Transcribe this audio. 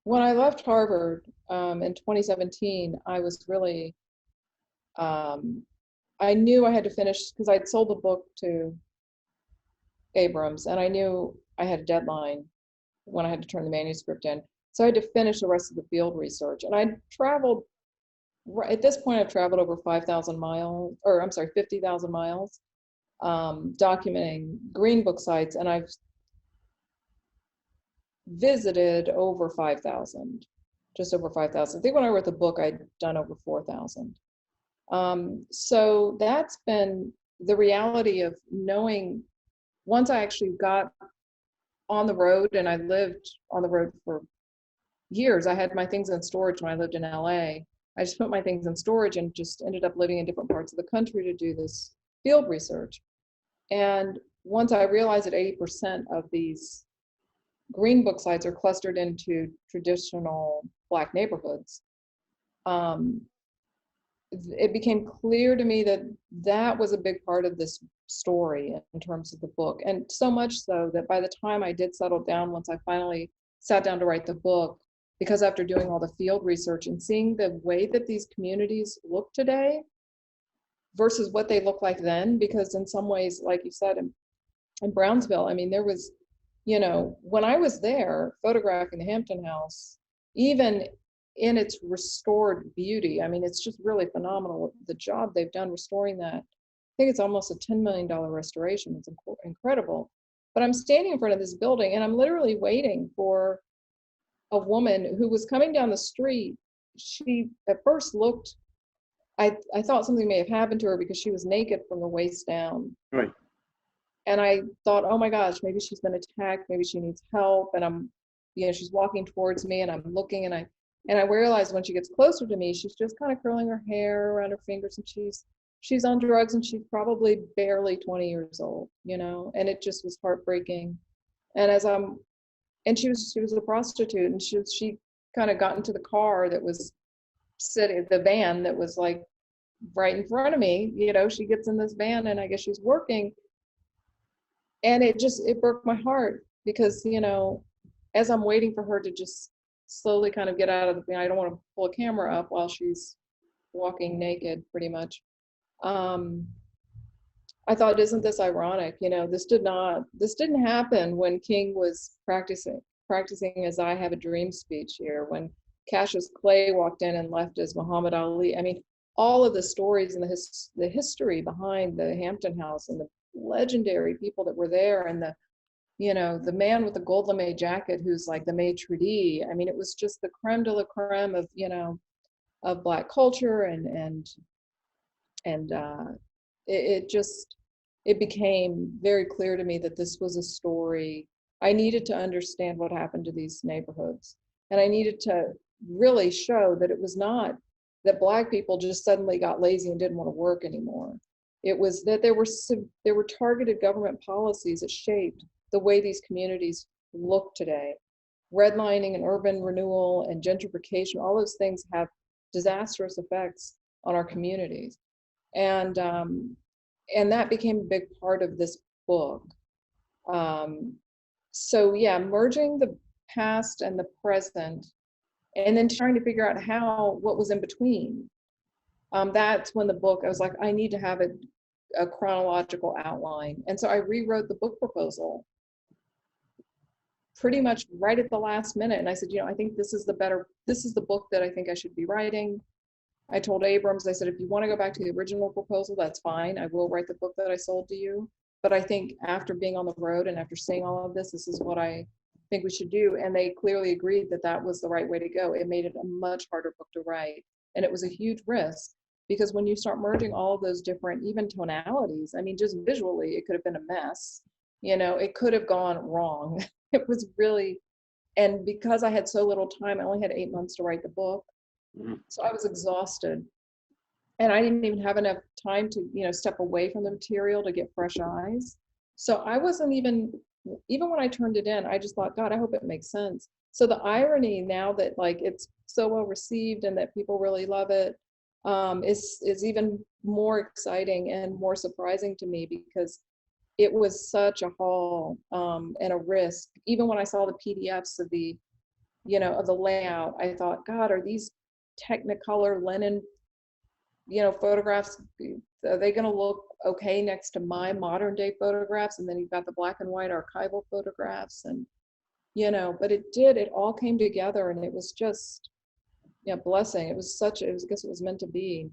When I left Harvard in 2017, I was really, um, I knew I had to finish because I'd sold the book to Abrams and I knew I had a deadline when I had to turn the manuscript in. So I had to finish the rest of the field research. And I traveled, at this point, I've traveled over 5,000 miles, or I'm sorry, 50,000 miles, documenting Green Book sites. And I've visited over 5,000, just over 5,000. I think when I wrote the book, I'd done over 4,000. So that's been the reality of knowing once I actually got on the road and I lived on the road for years. I had my things in storage when I lived in LA. I just put my things in storage and just ended up living in different parts of the country to do this field research. And once I realized that 80% of these Green Book sites are clustered into traditional Black neighborhoods, um, it became clear to me that that was a big part of this story in terms of the book. And so much so that by the time I did settle down, once I finally sat down to write the book, because after doing all the field research and seeing the way that these communities look today versus what they look like then, because in some ways, like you said, in Brownsville, I mean, there was, when I was there photographing the Hampton House, even in its restored beauty, I mean, it's just really phenomenal the job they've done restoring that. I think it's almost a $10 million restoration. It's incredible. But I'm standing in front of this building and I'm literally waiting for a woman who was coming down the street. She at first looked, I thought something may have happened to her because she was naked from the waist down. Right. And I thought, oh my gosh, maybe she's been attacked, maybe she needs help. And she's walking towards me and I'm looking and I realized when she gets closer to me, she's just kind of curling her hair around her fingers and she's on drugs and she's probably barely 20 years old, and it just was heartbreaking. And and she was a prostitute and she kind of got into the car that was sitting, the van that was like right in front of me, she gets in this van and I guess she's working. And it broke my heart because, as I'm waiting for her to just slowly kind of get out of the thing, I don't want to pull a camera up while she's walking naked pretty much. I thought, isn't this ironic? This didn't happen when King was practicing his I Have a Dream speech here, when Cassius Clay walked in and left as Muhammad Ali. I mean, all of the stories and the history behind the Hampton House and the legendary people that were there and the man with the gold lame jacket who's like the maitre d'. I mean, it was just the creme de la creme of, of Black culture and it became very clear to me that this was a story. I needed to understand what happened to these neighborhoods. And I needed to really show that it was not that Black people just suddenly got lazy and didn't want to work anymore. It was that there were targeted government policies that shaped the way these communities look today. Redlining and urban renewal and gentrification, all those things have disastrous effects on our communities. And that became a big part of this book. So yeah, merging the past and the present, and then trying to figure out what was in between. That's when the book, I was like, I need to have a chronological outline. And so I rewrote the book proposal pretty much right at the last minute. And I said, I think this is the book that I think I should be writing. I told Abrams, I said, if you want to go back to the original proposal, that's fine. I will write the book that I sold to you. But I think after being on the road and after seeing all of this is what I think we should do. And they clearly agreed that that was the right way to go. It made it a much harder book to write. And it was a huge risk because when you start merging all of those different, even tonalities, I mean, just visually, it could have been a mess. It could have gone wrong. It was really, and because I had so little time, I only had 8 months to write the book. Mm-hmm. So I was exhausted. And I didn't even have enough time to, step away from the material to get fresh eyes. So I wasn't even when I turned it in, I just thought, God, I hope it makes sense. So the irony now that like it's so well received and that people really love it is even more exciting and more surprising to me because it was such a haul and a risk. Even when I saw the PDFs of the of the layout, I thought, God, are these Technicolor Lenin, photographs, are they going to look okay next to my modern day photographs? And then you've got the black and white archival photographs, and but it all came together, and it was just, yeah, blessing. It was I guess it was meant to be.